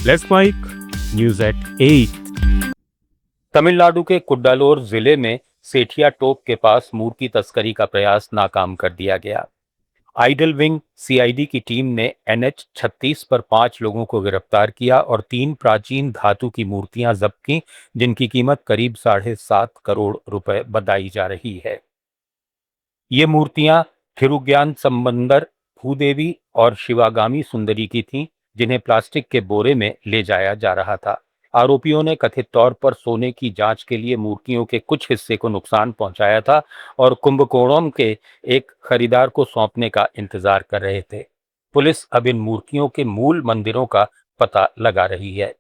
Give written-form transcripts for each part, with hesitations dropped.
Let's mic news at 8। Tamil Nadu के कुड्डालोर जिले में सेठिया टोप के पास मूर्ति तस्करी का प्रयास नाकाम कर दिया गया। आइडल विंग सीआईडी की टीम ने NH-36 पर 5 लोगों को गिरफ्तार किया और 3 प्राचीन धातु की मूर्तियां जब्त की, जिनकी कीमत करीब 7.5 करोड़ रुपए बताई जा रही है। ये मूर्तियां थिरुज्ञान संबंदर, भूदेवी और शिवागामी सुंदरी की थीं, जिन्हें प्लास्टिक के बोरे में ले जाया जा रहा था। आरोपियों ने कथित तौर पर सोने की जांच के लिए मूर्तियों के कुछ हिस्से को नुकसान पहुंचाया था और कुंभकोणम के एक खरीदार को सौंपने का इंतजार कर रहे थे। पुलिस अब इन मूर्तियों के मूल मंदिरों का पता लगा रही है।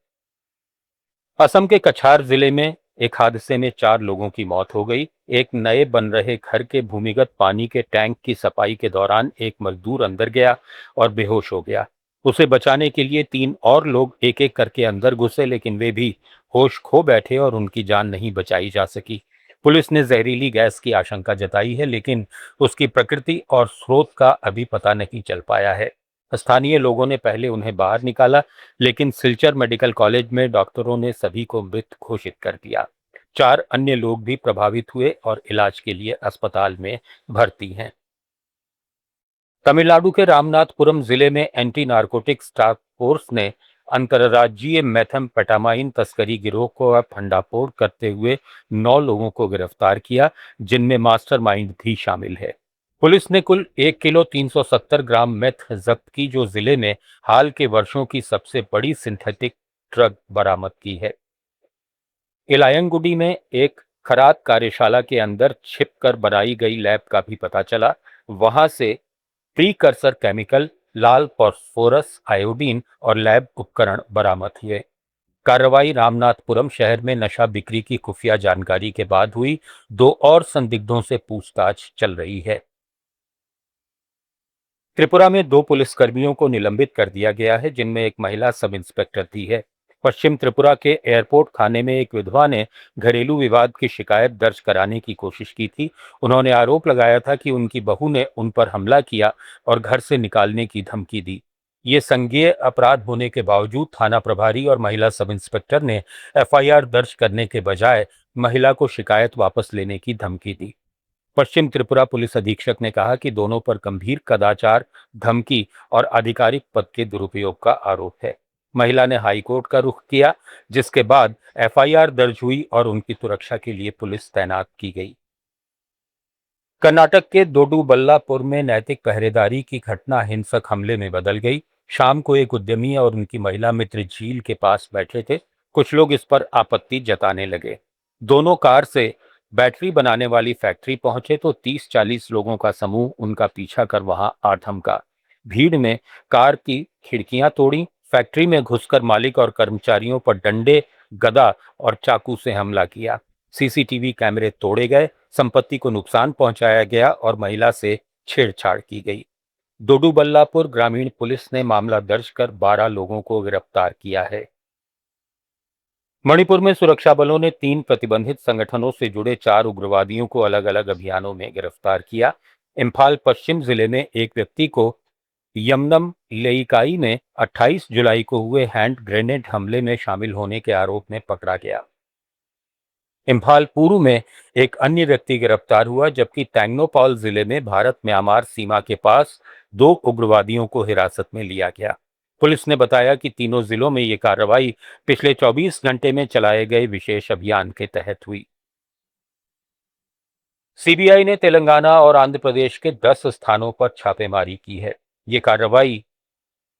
असम के कछार जिले में एक हादसे में 4 लोगों की मौत हो गई। एक नए बन रहे घर के भूमिगत पानी के टैंक की सफाई के दौरान एक मजदूर अंदर गया और बेहोश हो गया। उसे बचाने के लिए 3 और लोग एक एक करके अंदर घुसे, लेकिन वे भी होश खो बैठे और उनकी जान नहीं बचाई जा सकी। पुलिस ने जहरीली गैस की आशंका जताई है, लेकिन उसकी प्रकृति और स्रोत का अभी पता नहीं चल पाया है। स्थानीय लोगों ने पहले उन्हें बाहर निकाला, लेकिन सिलचर मेडिकल कॉलेज में डॉक्टरों ने सभी को मृत घोषित कर दिया। 4 अन्य लोग भी प्रभावित हुए और इलाज के लिए अस्पताल में भर्ती हैं। तमिलनाडु के रामनाथपुरम जिले में एंटी नारकोटिक्स टास्क फोर्स ने अंतर्राज्यीय मेथाम्फेटामाइन तस्करी गिरोह को भंडाफोड़ करते हुए 9 लोगों को गिरफ्तार किया, जिनमें मास्टरमाइंड भी शामिल है। पुलिस ने कुल 1 किलो 370 ग्राम मेथ जब्त की, जो जिले में हाल के वर्षों की सबसे बड़ी सिंथेटिक ड्रग बरामद की है। इलायंगुडी में एक खराद कार्यशाला के अंदर छिपकर बनाई गई लैब का भी पता चला। वहां से प्रीकर्सर केमिकल, लाल फॉस्फोरस, आयोडीन और लैब उपकरण बरामद हुए। कार्रवाई रामनाथपुरम शहर में नशा बिक्री की खुफिया जानकारी के बाद हुई। 2 और संदिग्धों से पूछताछ चल रही है। त्रिपुरा में 2 पुलिसकर्मियों को निलंबित कर दिया गया है, जिनमें एक महिला सब इंस्पेक्टर भी है। पश्चिम त्रिपुरा के एयरपोर्ट थाने में एक विधवा ने घरेलू विवाद की शिकायत दर्ज कराने की कोशिश की थी। उन्होंने आरोप लगाया था कि उनकी बहू ने उन पर हमला किया और घर से निकालने की धमकी दी। ये संज्ञेय अपराध होने के बावजूद थाना प्रभारी और महिला सब इंस्पेक्टर ने एफआईआर दर्ज करने के बजाय महिला को शिकायत वापस लेने की धमकी दी। पश्चिम त्रिपुरा पुलिस अधीक्षक ने कहा कि दोनों पर गंभीर कदाचार, धमकी और आधिकारिक पद के दुरुपयोग का आरोप है। महिला ने हाईकोर्ट का रुख किया, जिसके बाद एफआईआर दर्ज हुई और उनकी सुरक्षा के लिए पुलिस तैनात की गई। कर्नाटक के दोडुबल्लापुर में नैतिक पहरेदारी की घटना हिंसक हमले में बदल गई। शाम को एक उद्यमी और उनकी महिला मित्र झील के पास बैठे थे। कुछ लोग इस पर आपत्ति जताने लगे। दोनों कार से बैटरी बनाने वाली फैक्ट्री पहुंचे तो 30-40 लोगों का समूह उनका पीछा कर वहां आ थमका। भीड़ में कार की खिड़कियां तोड़ी, फैक्ट्री में घुसकर मालिक और कर्मचारियों पर डंडे, गदा और चाकू से हमला किया। सीसीटीवी कैमरे तोड़े गए, संपत्ति को नुकसान पहुंचाया गया और महिला से छेड़छाड़ की गई। दोडुबल्लापुर ग्रामीण पुलिस ने मामला दर्ज कर 12 लोगों को गिरफ्तार किया है। मणिपुर में सुरक्षा बलों ने 3 प्रतिबंधित संगठनों से जुड़े 4 उग्रवादियों को अलग अलग अभियानों में गिरफ्तार किया। इम्फाल पश्चिम जिले में एक व्यक्ति को यमनम लेइकाई में 28 जुलाई को हुए हैंड ग्रेनेड हमले में शामिल होने के आरोप में पकड़ा गया। इम्फाल पूर्व में एक अन्य व्यक्ति गिरफ्तार हुआ, जबकि तैंगनोपाल जिले में भारत म्यांमार सीमा के पास 2 उग्रवादियों को हिरासत में लिया गया। पुलिस ने बताया कि तीनों जिलों में ये कार्रवाई पिछले 24 घंटे में चलाए गए विशेष अभियान के तहत हुई। सीबीआई ने तेलंगाना और आंध्र प्रदेश के 10 स्थानों पर छापेमारी की है। ये कार्रवाई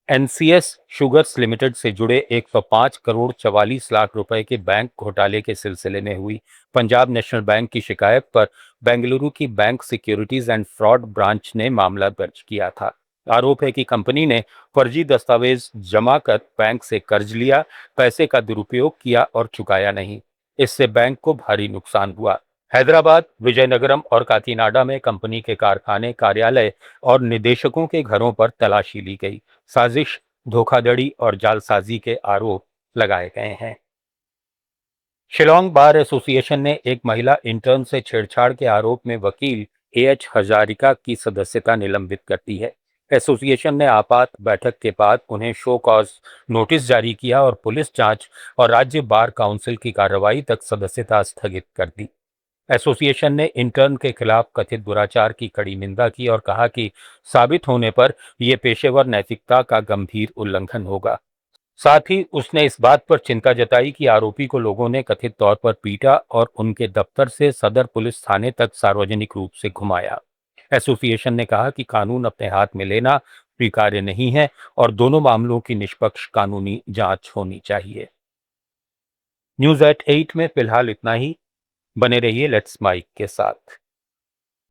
एनसीएस शुगर्स लिमिटेड से जुड़े 105 करोड़ 44 लाख रुपए के बैंक घोटाले के सिलसिले में हुई। पंजाब नेशनल बैंक की शिकायत पर बेंगलुरु की bank securities and fraud branch ने मामला दर्ज किया था। आरोप है कि कंपनी ने फर्जी दस्तावेज जमा कर बैंक से कर्ज लिया, पैसे का दुरुपयोग किया और चुकाया नहीं। इससे बैंक को भारी नुकसान हुआ। हैदराबाद, विजयनगरम और काकीनाडा में कंपनी के कारखाने, कार्यालय और निदेशकों के घरों पर तलाशी ली गई। साजिश, धोखाधड़ी और जालसाजी के आरोप लगाए गए हैं। शिलोंग बार एसोसिएशन ने एक महिला इंटर्न से छेड़छाड़ के आरोप में वकील एएच हजारिका की सदस्यता निलंबित कर दी है। एसोसिएशन ने आपात बैठक के बाद उन्हें शो कॉज नोटिस जारी किया और पुलिस जांच और राज्य बार काउंसिल की कार्रवाई तक सदस्यता स्थगित कर दी। एसोसिएशन ने इंटर्न के खिलाफ कथित दुराचार की कड़ी निंदा की और कहा कि साबित होने पर यह पेशेवर नैतिकता का गंभीर उल्लंघन होगा। साथ ही उसने इस बात पर चिंता जताई कि आरोपी को लोगों ने कथित तौर पर पीटा और उनके दफ्तर से सदर पुलिस थाने तक सार्वजनिक रूप से घुमाया। एसोसिएशन ने कहा कि कानून अपने हाथ में लेना स्वीकार्य नहीं है और दोनों मामलों की निष्पक्ष कानूनी जांच होनी चाहिए। न्यूज एट 8 में फिलहाल इतना ही। बने रहिए लेट्स माइक के साथ।